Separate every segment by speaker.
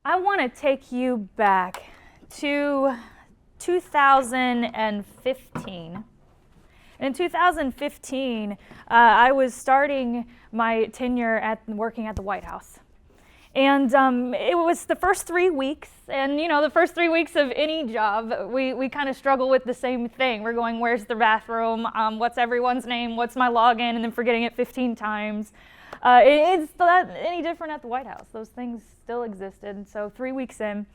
Speaker 1: I want to take you back to 2015. In 2015, I was starting my tenure working at the White House. And it was the first 3 weeks, and the first 3 weeks of any job, we kind of struggle with the same thing. We're going, where's the bathroom? What's everyone's name? What's my login? And then forgetting it 15 times. It's not any different at the White House. Those things still existed. So 3 weeks in,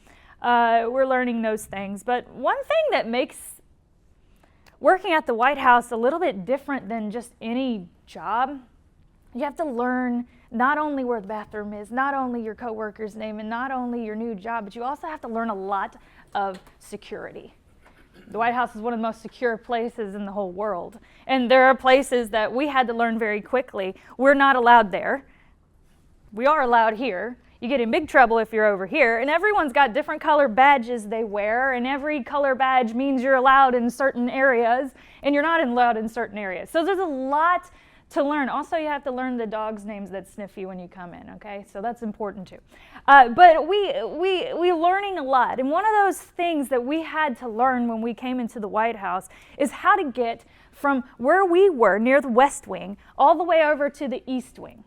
Speaker 1: we're learning those things. But one thing that makes working at the White House a little bit different than just any job, you have to learn not only where the bathroom is, not only your coworker's name, and not only your new job, but you also have to learn a lot of security. The White House is one of the most secure places in the whole world. And there are places that we had to learn very quickly. We're not allowed there. We are allowed here. You get in big trouble if you're over here. And everyone's got different color badges they wear, and every color badge means you're allowed in certain areas, and you're not allowed in certain areas. So there's a lot to learn. Also, you have to learn the dogs' names that sniff you when you come in, okay? So that's important too. But we learning a lot. And one of those things that we had to learn when we came into the White House is how to get from where we were near the West Wing all the way over to the East Wing.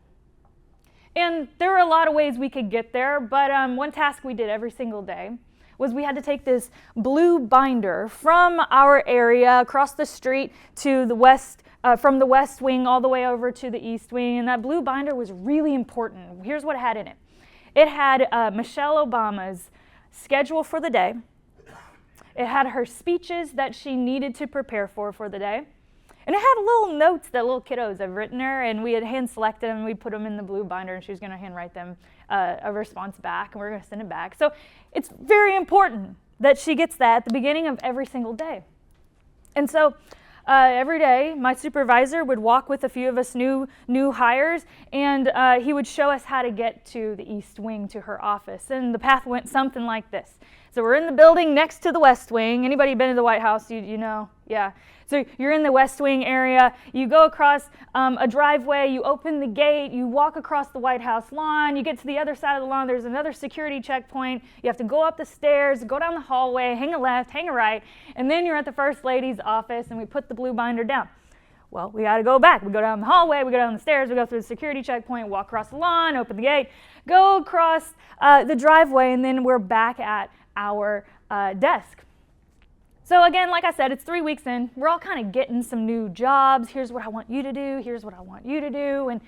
Speaker 1: And there were a lot of ways we could get there, but one task we did every single day was we had to take this blue binder from our area across the street to the west, from the West Wing all the way over to the East Wing, and that blue binder was really important. Here's what it had in it. It had Michelle Obama's schedule for the day. It had her speeches that she needed to prepare for the day. And it had little notes that little kiddos have written her, and we had hand-selected them, and we put them in the blue binder, and she was going to handwrite them a response back, and we were going to send it back. So it's very important that she gets that at the beginning of every single day. And so every day, my supervisor would walk with a few of us new hires, and he would show us how to get to the East Wing, to her office. And the path went something like this. So we're in the building next to the West Wing. Anybody been to the White House? You know? Yeah. So you're in the West Wing area. You go across a driveway. You open the gate. You walk across the White House lawn. You get to the other side of the lawn. There's another security checkpoint. You have to go up the stairs, go down the hallway, hang a left, hang a right, and then you're at the First Lady's office, and we put the blue binder down. Well, we got to go back. We go down the hallway. We go down the stairs. We go through the security checkpoint, walk across the lawn, open the gate, go across the driveway, and then we're back at our desk. So again, like I said, it's 3 weeks in. We're all kind of getting some new jobs. Here's what I want you to do. Here's what I want you to do.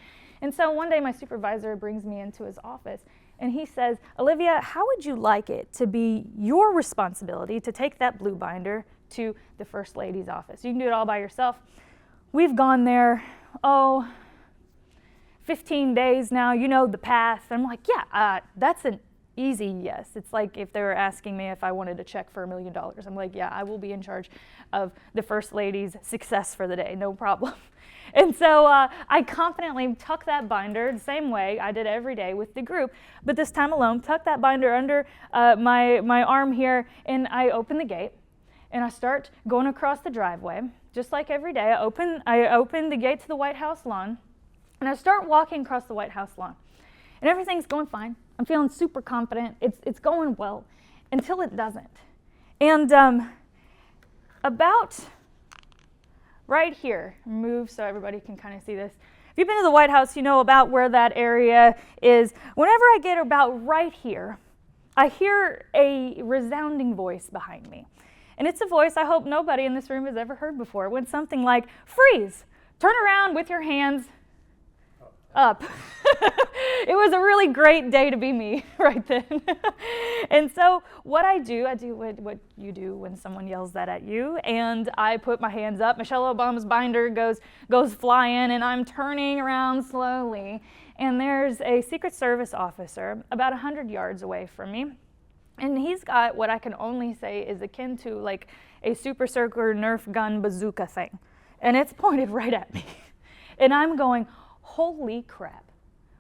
Speaker 1: And so one day my supervisor brings me into his office, and he says, Olivia, how would you like it to be your responsibility to take that blue binder to the First Lady's office? You can do it all by yourself. We've gone there, 15 days now. You know the path. And I'm like, yeah, that's an easy yes. It's like if they were asking me if I wanted a check for $1 million. I'm like, yeah, I will be in charge of the First Lady's success for the day, no problem. And so I confidently tuck that binder the same way I did every day with the group, but this time alone, tuck that binder under my arm here, and I open the gate, and I start going across the driveway, just like every day. I open the gate to the White House lawn, and I start walking across the White House lawn, and everything's going fine. I'm feeling super confident. It's going well until it doesn't. And about right here, move so everybody can kind of see this. If you've been to the White House, you know about where that area is. Whenever I get about right here, I hear a resounding voice behind me. And it's a voice I hope nobody in this room has ever heard before. It went something like, freeze, turn around with your hands up. It was a really great day to be me right then. And so what I do what you do when someone yells that at you, and I put my hands up. Michelle Obama's binder goes flying, and I'm turning around slowly, and there's a Secret Service officer about 100 yards away from me, and he's got what I can only say is akin to like a Super Circular Nerf gun bazooka thing, and it's pointed right at me. And I'm going, holy crap,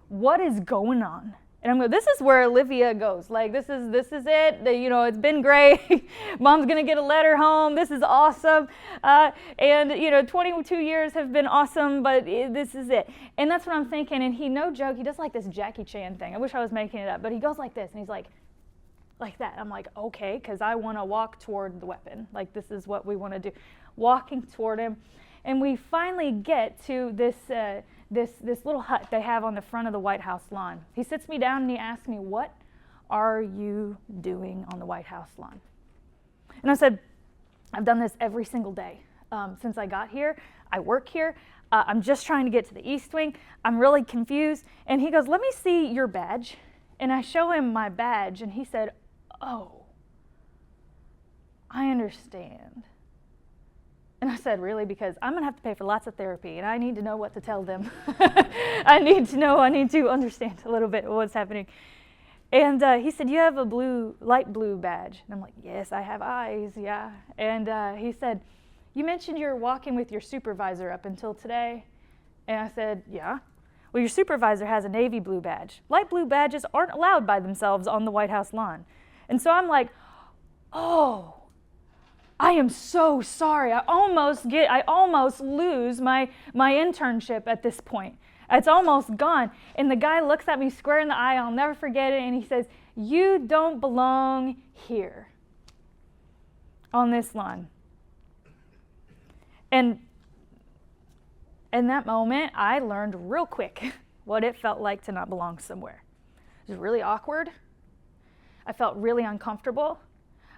Speaker 1: what is going on? And I'm going, this is where Olivia goes. Like, this is it. It's been great. Mom's going to get a letter home. This is awesome. And 22 years have been awesome, but this is it. And that's what I'm thinking. And he, no joke, he does like this Jackie Chan thing. I wish I was making it up, but he goes like this, and he's like, like that. I'm like, okay, because I want to walk toward the weapon. Like, this is what we want to do. Walking toward him. And we finally get to this little hut they have on the front of the White House lawn. He sits me down and he asks me, what are you doing on the White House lawn? And I said, I've done this every single day since I got here. I work here. I'm just trying to get to the East Wing. I'm really confused. And he goes, let me see your badge. And I show him my badge, and he said, oh, I understand. And I said, really? Because I'm going to have to pay for lots of therapy, and I need to know what to tell them. I need to understand a little bit what's happening. And he said, you have a light blue badge. And I'm like, yes, I have eyes, yeah. And he said, you mentioned you're walking with your supervisor up until today. And I said, yeah. Well, your supervisor has a navy blue badge. Light blue badges aren't allowed by themselves on the White House lawn. And so I'm like, oh, I am so sorry. I almost lose my internship at this point. It's almost gone. And the guy looks at me square in the eye. I'll never forget it. And he says, you don't belong here on this lawn. And in that moment, I learned real quick what it felt like to not belong somewhere. It was really awkward. I felt really uncomfortable.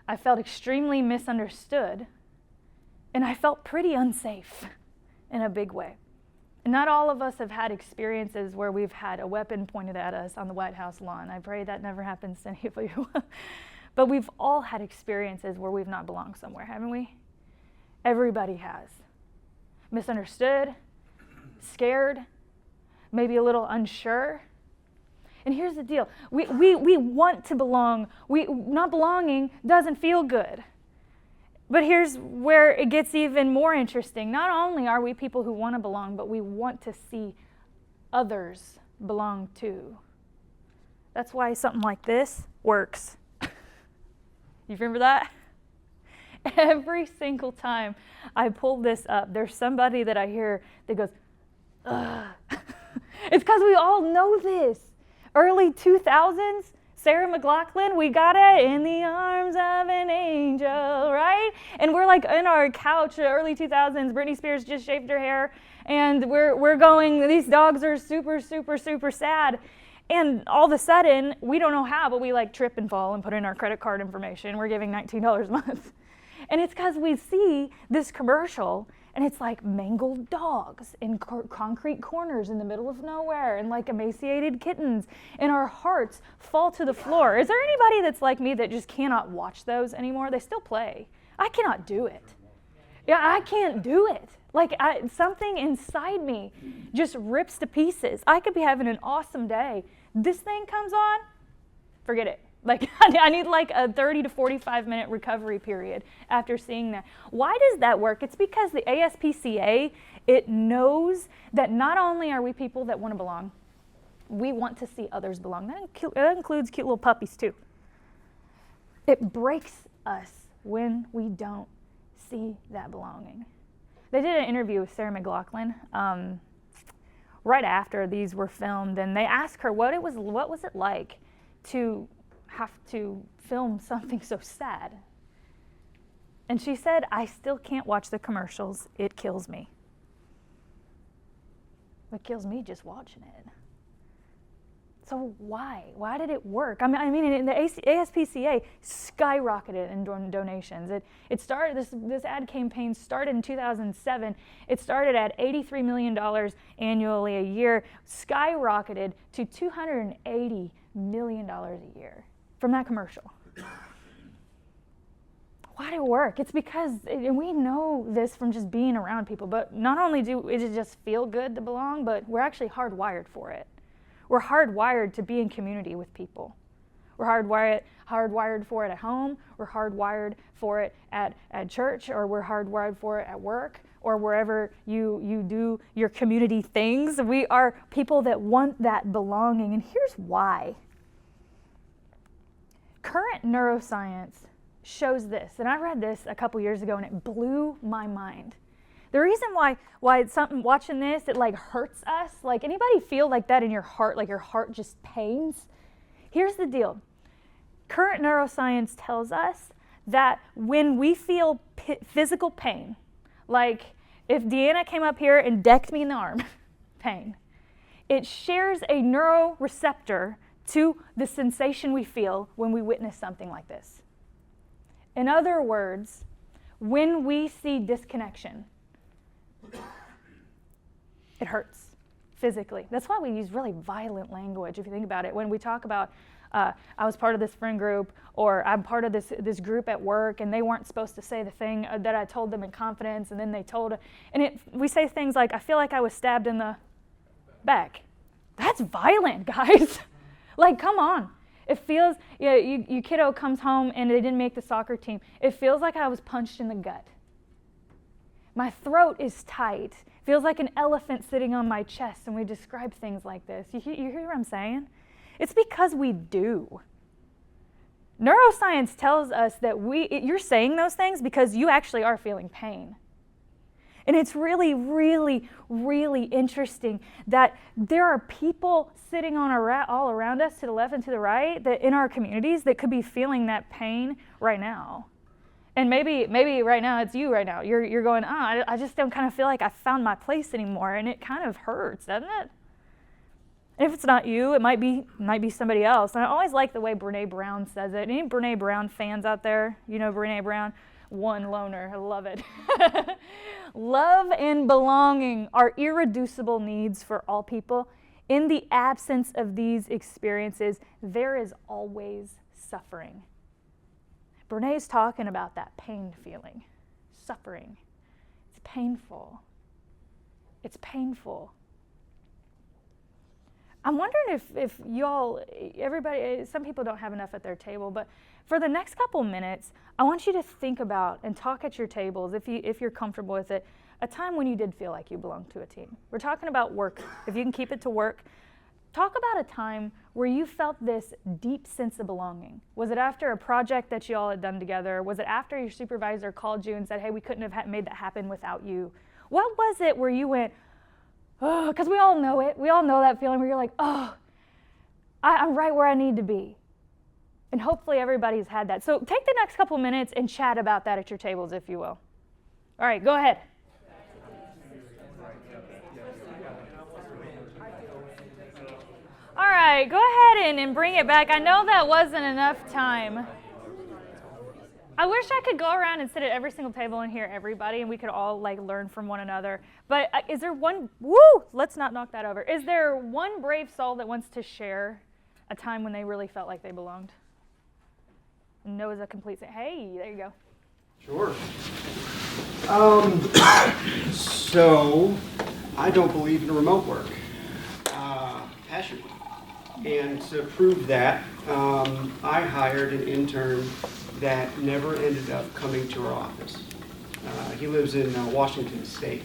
Speaker 1: I felt extremely misunderstood. And I felt pretty unsafe in a big way. And not all of us have had experiences where we've had a weapon pointed at us on the White House lawn. I pray that never happens to any of you. But we've all had experiences where we've not belonged somewhere, haven't we? Everybody has. Misunderstood, scared, maybe a little unsure. And here's the deal. We want to belong. Not belonging doesn't feel good. But here's where it gets even more interesting. Not only are we people who want to belong, but we want to see others belong too. That's why something like this works. You remember that? Every single time I pull this up, there's somebody that I hear that goes, ugh. It's because we all know this. Early 2000s, Sarah McLachlan, we got it in the arms of an angel, right? And we're like in our couch, early 2000s, Britney Spears just shaved her hair, and we're going, these dogs are super, super, super sad. And all of a sudden, we don't know how, but we like trip and fall and put in our credit card information. We're giving $19 a month. And it's because we see this commercial, and it's like mangled dogs in concrete corners in the middle of nowhere, and like emaciated kittens, and our hearts fall to the floor. Is there anybody that's like me that just cannot watch those anymore? They still play. I cannot do it. Yeah, I can't do it. Like something inside me just rips to pieces. I could be having an awesome day. This thing comes on, forget it. Like I need like a 30 to 45 minute recovery period after seeing that. Why does that work? It's because the ASPCA, it knows that not only are we people that want to belong, we want to see others belong. That includes cute little puppies too. It breaks us when we don't see that belonging. They did an interview with Sarah McLachlan right after these were filmed, and they asked her what was it like to have to film something so sad. And she said, I still can't watch the commercials. It kills me. It kills me just watching it. So why? Why did it work? I mean, in the ASPCA skyrocketed in donations. It started. This ad campaign started in 2007. It started at $83 million annually a year, skyrocketed to $280 million a year from that commercial. Why did it work? It's because, and we know this from just being around people, but not only is it just feel good to belong, but we're actually hardwired for it. We're hardwired to be in community with people. We're hardwired for it at home, we're hardwired for it at church, or we're hardwired for it at work, or wherever you do your community things. We are people that want that belonging, and here's why. Current neuroscience shows this, and I read this a couple years ago, and it blew my mind. The reason why it's something watching this, it like hurts us. Like, anybody feel like that in your heart, like your heart just pains? Here's the deal. Current neuroscience tells us that when we feel physical pain, like if Deanna came up here and decked me in the arm, pain, it shares a neuroreceptor to the sensation we feel when we witness something like this. In other words, when we see disconnection, it hurts physically. That's why we use really violent language, if you think about it. When we talk about, I was part of this friend group, or I'm part of this group at work, and they weren't supposed to say the thing that I told them in confidence, and then they told, and we say things like, I feel like I was stabbed in the back. That's violent, guys. Like, come on. It feels, your kiddo comes home and they didn't make the soccer team. It feels like I was punched in the gut. My throat is tight. It feels like an elephant sitting on my chest, and we describe things like this. You hear what I'm saying? It's because we do. Neuroscience tells us that you're saying those things because you actually are feeling pain. And it's really, really, really interesting that there are people sitting on all around us, to the left and to the right, that in our communities that could be feeling that pain right now. And maybe right now it's you right now. You're going, I just don't kind of feel like I found my place anymore, and it kind of hurts, doesn't it? And if it's not you, it might be somebody else. And I always like the way Brene Brown says it. Any Brene Brown fans out there? You know Brene Brown? One loner. I love it. Love and belonging are irreducible needs for all people. In the absence of these experiences, there is always suffering. Brene's talking about that pain feeling, suffering. It's painful. It's painful. I'm wondering if y'all, everybody, some people don't have enough at their table, but for the next couple minutes, I want you to think about and talk at your tables, if you're comfortable with it, a time when you did feel like you belonged to a team. We're talking about work. If you can keep it to work, talk about a time where you felt this deep sense of belonging. Was it after a project that you all had done together? Was it after your supervisor called you and said, hey, we couldn't have made that happen without you? What was it where you went, oh, because we all know it. We all know that feeling where you're like, oh, I'm right where I need to be. And hopefully everybody's had that. So take the next couple minutes and chat about that at your tables, if you will. All right, go ahead. All right, go ahead and bring it back. I know that wasn't enough time. I wish I could go around and sit at every single table and hear everybody, and we could all learn from one another. But is there one, let's not knock that over. Is there one brave soul that wants to share a time when they really felt like they belonged? No is a complete, hey, there you go.
Speaker 2: Sure. So I don't believe in remote work, passionately. And to prove that, I hired an intern that never ended up coming to our office. He lives in Washington State.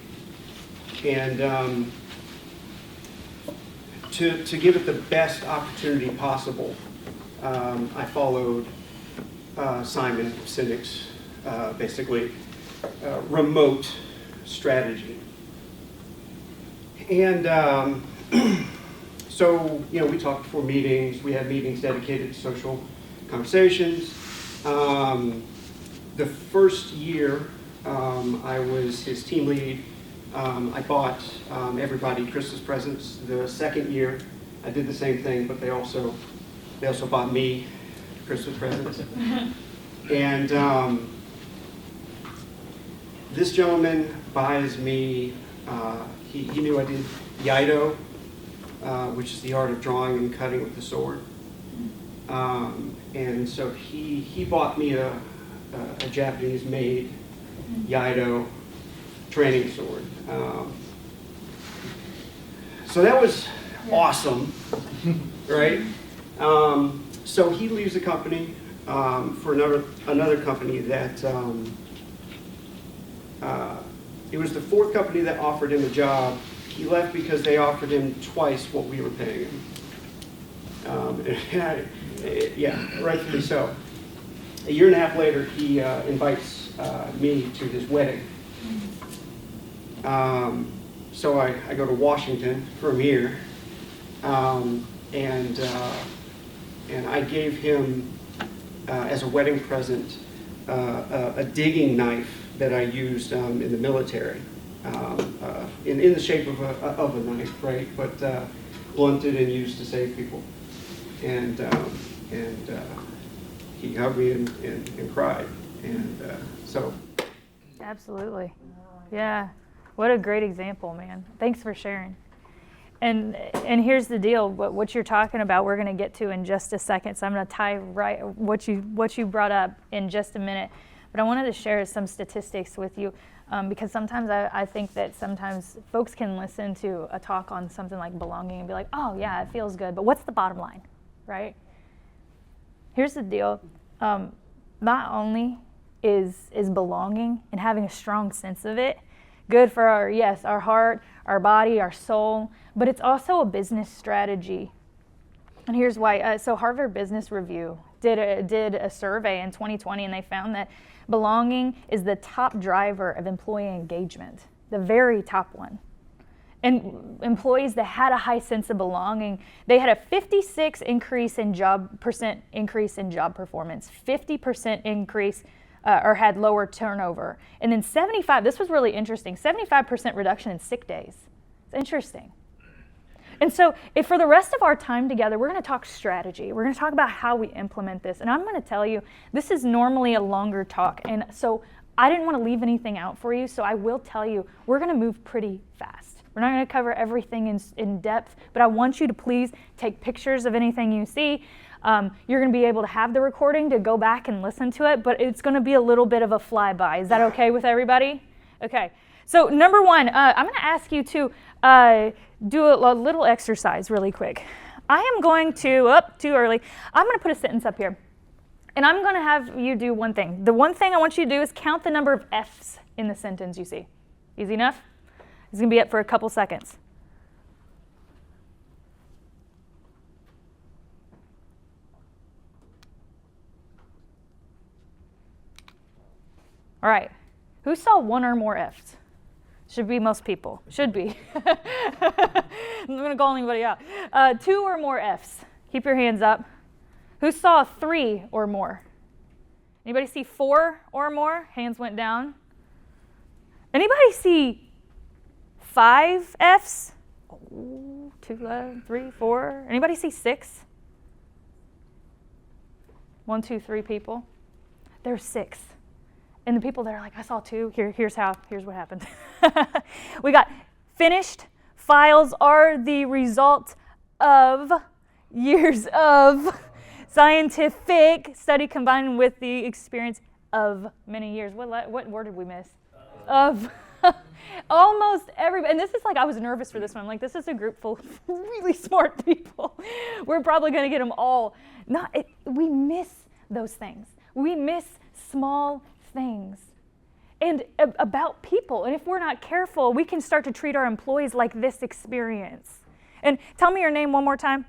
Speaker 2: And to give it the best opportunity possible, I followed Simon Sinek's basically remote strategy. And so, we talked before meetings. We had meetings dedicated to social conversations. The first year I was his team lead, I bought everybody Christmas presents. The second year I did the same thing, but they also bought me Christmas presents. And this gentleman buys me, he knew I did Iaido, which is the art of drawing and cutting with the sword. And so he bought me a Japanese-made Iaido training sword. So that was awesome, right? So he leaves the company for another company that it was the fourth company that offered him a job. He left because they offered him twice what we were paying him. Yeah, rightfully so. A year and a half later, he invites me to his wedding. So I go to Washington from here, and I gave him as a wedding present a digging knife that I used in the military, in the shape of a knife, right? But blunted and used to save people. And he hugged me and cried. And so.
Speaker 1: Absolutely. Yeah. What a great example, man. Thanks for sharing. And here's the deal. What you're talking about, we're going to get to in just a second. So I'm going to tie right what you brought up in just a minute. But I wanted to share some statistics with you because sometimes I think that sometimes folks can listen to a talk on something like belonging and be like, oh yeah, it feels good. But what's the bottom line, right? Here's the deal. Not only is belonging and having a strong sense of it good for our heart, our body, our soul, but it's also a business strategy. And here's why. So Harvard Business Review did a survey in 2020, and they found that belonging is the top driver of employee engagement, the very top one. And employees that had a high sense of belonging, they had a 56% increase in job performance, 50% increase or had lower turnover. And then 75, this was really interesting, 75% reduction in sick days. It's interesting. And so if for the rest of our time together, we're going to talk strategy. We're going to talk about how we implement this. And I'm going to tell you, this is normally a longer talk. And so I didn't want to leave anything out for you. So I will tell you, we're going to move pretty fast. We're not going to cover everything in depth, but I want you to please take pictures of anything you see. You're going to be able to have the recording to go back and listen to it, but it's going to be a little bit of a flyby. Is that okay with everybody? Okay. So number one, I'm going to ask you to do a little exercise really quick. I am going to, too early, I'm going to put a sentence up here. And I'm going to have you do one thing. The one thing I want you to do is count the number of F's in the sentence you see. Easy enough? It's going to be up for a couple seconds. All right. Who saw one or more F's? Should be most people. Should be. I'm not going to call anybody out. 2 or more F's. Keep your hands up. Who saw 3 or more? Anybody see 4 or more? Hands went down. Anybody see 5 F's? 2, 3, 4. Anybody see 6? 1, 2, 3 people. There's 6. And the people that are like, I saw 2, here's what happened. We got finished files are the result of years of scientific study combined with the experience of many years. What word did we miss? Of almost everybody. And this is like, I was nervous for this one. I'm like, this is a group full of really smart people. We're probably going to get them all. We miss those things. We miss small things and about people. And if we're not careful, we can start to treat our employees like this experience. And tell me your name one more time.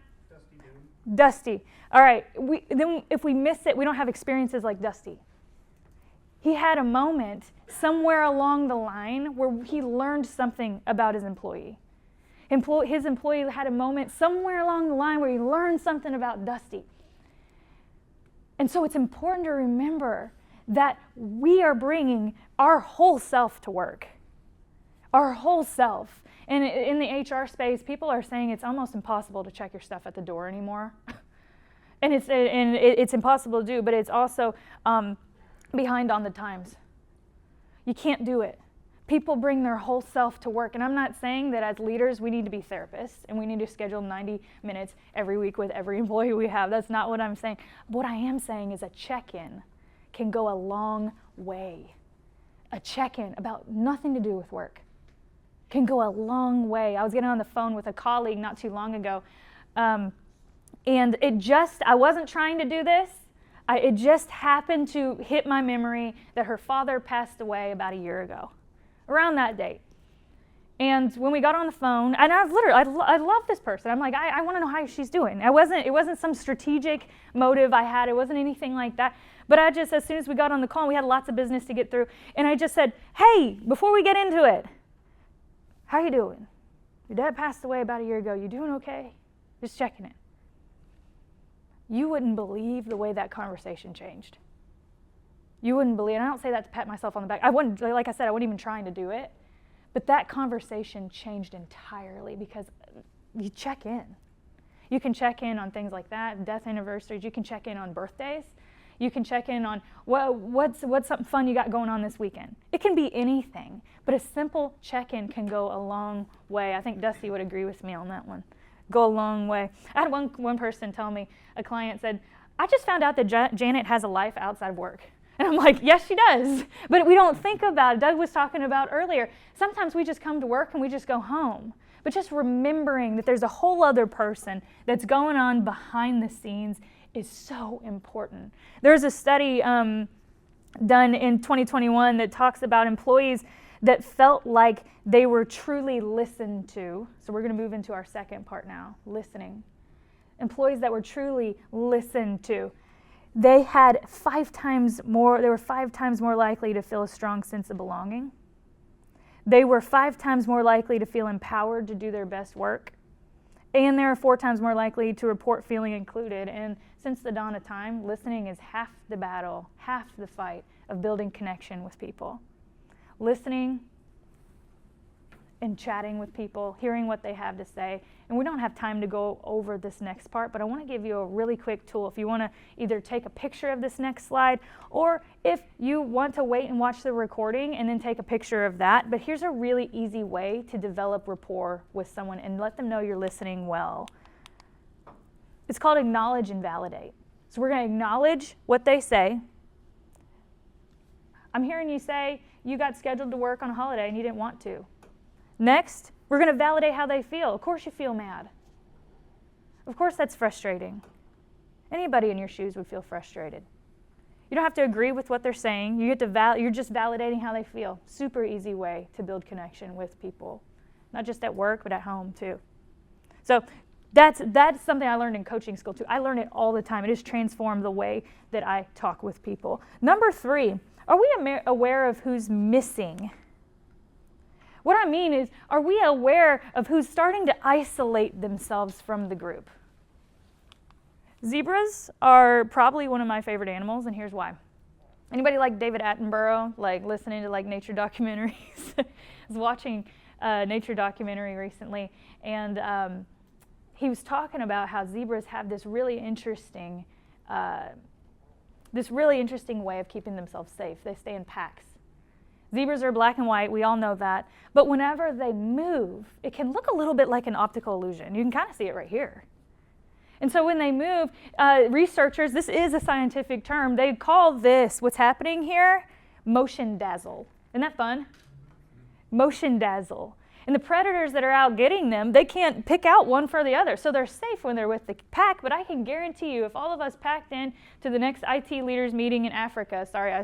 Speaker 1: Dusty. All right. Then if we miss it, we don't have experiences like Dusty. He had a moment somewhere along the line where he learned something about his employee. His employee had a moment somewhere along the line where he learned something about Dusty. And so it's important to remember that we are bringing our whole self to work. Our whole self. And in the HR space, people are saying it's almost impossible to check your stuff at the door anymore. And it's impossible to do, but it's also behind on the times. You can't do it. People bring their whole self to work. And I'm not saying that as leaders we need to be therapists and we need to schedule 90 minutes every week with every employee we have. That's not what I'm saying. What I am saying is a check-in can go a long way. A check-in about nothing to do with work can go a long way. I was getting on the phone with a colleague not too long ago, and I wasn't trying to do this. It just happened to hit my memory that her father passed away about a year ago, around that date. And when we got on the phone, and I love this person. I'm like, I want to know how she's doing. It wasn't some strategic motive I had. It wasn't anything like that. But I just, as soon as we got on the call, we had lots of business to get through. And I just said, hey, before we get into it, how you doing? Your dad passed away about a year ago. You doing okay? Just checking it. you wouldn't believe the way that conversation changed. You wouldn't believe, and I don't say that to pat myself on the back. I wouldn't, like I said, I wasn't even trying to do it. But that conversation changed entirely because you check in. You can check in on things like that, death anniversaries. You can check in on birthdays. You can check in on what's something fun you got going on this weekend. It can be anything, but a simple check-in can go a long way. I think Dusty would agree with me on that one. Go a long way. I had one person tell me, a client said, I just found out that Janet has a life outside of work. And I'm like, yes, she does. But we don't think about it. Doug was talking about earlier. Sometimes we just come to work and we just go home. But just remembering that there's a whole other person that's going on behind the scenes is so important. There's a study done in 2021 that talks about employees that felt like they were truly listened to. So we're going to move into our second part now, listening. Employees that were truly listened to. They were 5 times more likely to feel a strong sense of belonging. They were 5 times more likely to feel empowered to do their best work. And they are 4 times more likely to report feeling included. And since the dawn of time, listening is half the battle, half the fight of building connection with people. Listening and chatting with people, hearing what they have to say. And we don't have time to go over this next part, but I want to give you a really quick tool. If you want to either take a picture of this next slide, or if you want to wait and watch the recording and then take a picture of that. But here's a really easy way to develop rapport with someone and let them know you're listening well. It's called acknowledge and validate. So we're going to acknowledge what they say. I'm hearing you say you got scheduled to work on a holiday and you didn't want to. Next, we're going to validate how they feel. Of course you feel mad. Of course that's frustrating. Anybody in your shoes would feel frustrated. You don't have to agree with what they're saying. You're just validating how they feel. Super easy way to build connection with people. Not just at work, but at home too. So that's something I learned in coaching school too. I learn it all the time. It has transformed the way that I talk with people. Number 3, are we aware of who's missing? What I mean is, are we aware of who's starting to isolate themselves from the group? Zebras are probably one of my favorite animals, and here's why. Anybody like David Attenborough, like listening to like nature documentaries? I was watching a nature documentary recently, and he was talking about how zebras have this really interesting way of keeping themselves safe. They stay in packs. Zebras are black and white, we all know that. But whenever they move, it can look a little bit like an optical illusion. You can kind of see it right here. And so when they move, researchers, this is a scientific term, they call this, what's happening here, motion dazzle. Isn't that fun? Motion dazzle. And the predators that are out getting them, they can't pick out one for the other. So they're safe when they're with the pack, but I can guarantee you if all of us packed in to the next IT leaders meeting in Africa, sorry,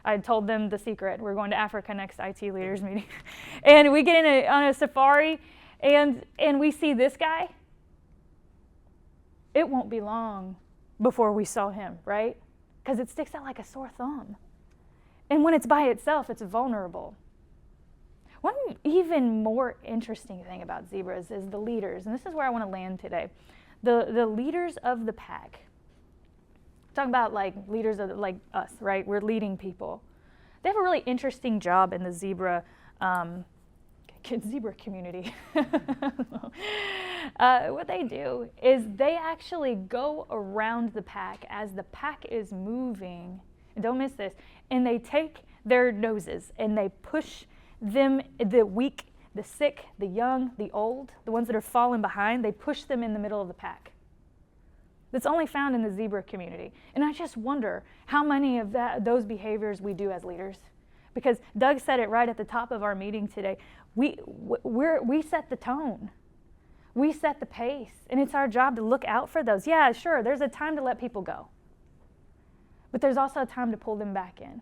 Speaker 1: I told them the secret. We're going to Africa next IT leaders meeting. And we get on a safari and we see this guy. It won't be long before we saw him, right? Because it sticks out like a sore thumb. And when it's by itself, it's vulnerable. One even more interesting thing about zebras is the leaders, and this is where I want to land today. The leaders of the pack. Talking about like leaders of like us, right? We're leading people. They have a really interesting job in the zebra community. What they do is they actually go around the pack as the pack is moving. And don't miss this. And they take their noses and they push them, the weak, the sick, the young, the old, the ones that are falling behind, they push them in the middle of the pack. That's only found in the zebra community. And I just wonder how many of those behaviors we do as leaders. Because Doug said it right at the top of our meeting today. We set the tone. We set the pace. And it's our job to look out for those. Yeah, sure, there's a time to let people go. But there's also a time to pull them back in.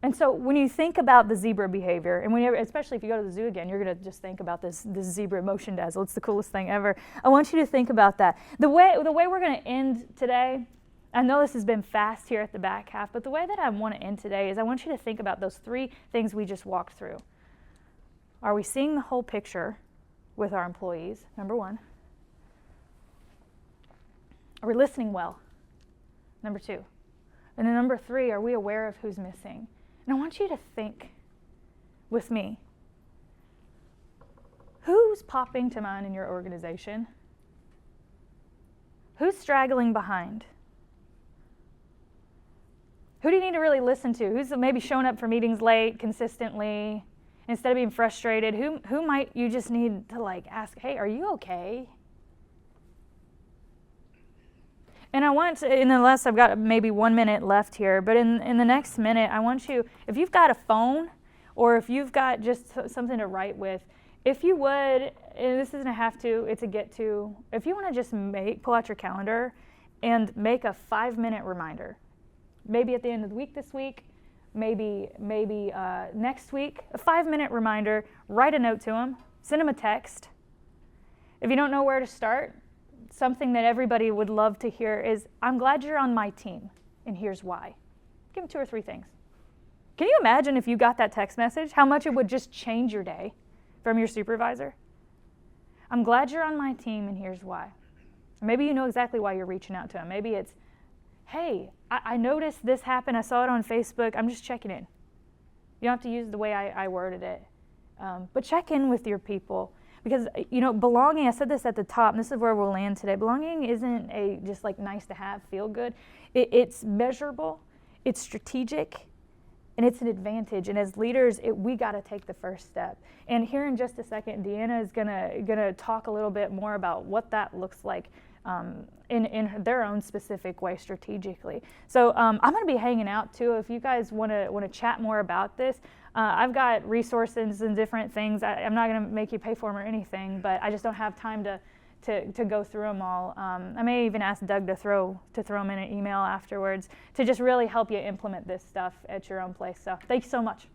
Speaker 1: And so when you think about the zebra behavior, and especially if you go to the zoo again, you're going to just think about this zebra motion dazzle. It's the coolest thing ever. I want you to think about that. The way we're going to end today, I know this has been fast here at the back half, but the way that I want to end today is I want you to think about those 3 things we just walked through. Are we seeing the whole picture with our employees, number 1? Are we listening well? Number 2. And then number 3, are we aware of who's missing? And I want you to think with me. Who's popping to mind in your organization? Who's straggling behind? Who do you need to really listen to? Who's maybe showing up for meetings late consistently? Instead of being frustrated, who might you just need to ask, hey, are you okay? And I want to, unless I've got maybe 1 minute left here, but in the next minute, I want you, if you've got a phone or if you've got just something to write with, if you would, and this isn't a have to, it's a get to, if you want to just pull out your calendar and make a 5-minute reminder, maybe at the end of the week this week, maybe next week, a 5-minute reminder, write a note to them, send them a text. If you don't know where to start, something that everybody would love to hear is, I'm glad you're on my team, and here's why. Give them 2 or 3 things. Can you imagine if you got that text message, how much it would just change your day from your supervisor? I'm glad you're on my team, and here's why. Maybe you know exactly why you're reaching out to them. Maybe it's, hey, I noticed this happened. I saw it on Facebook. I'm just checking in. You don't have to use the way I worded it. But check in with your people. Because, belonging, I said this at the top, and this is where we'll land today. Belonging isn't just nice to have, feel good. It's measurable, it's strategic, and it's an advantage. And as leaders, we got to take the first step. And here in just a second, Deanna is gonna talk a little bit more about what that looks like in their own specific way strategically. So I'm going to be hanging out too. If you guys want to chat more about this, I've got resources and different things. I'm not going to make you pay for them or anything, but I just don't have time to go through them all. I may even ask Doug to throw them in an email afterwards to just really help you implement this stuff at your own place. So thank you so much.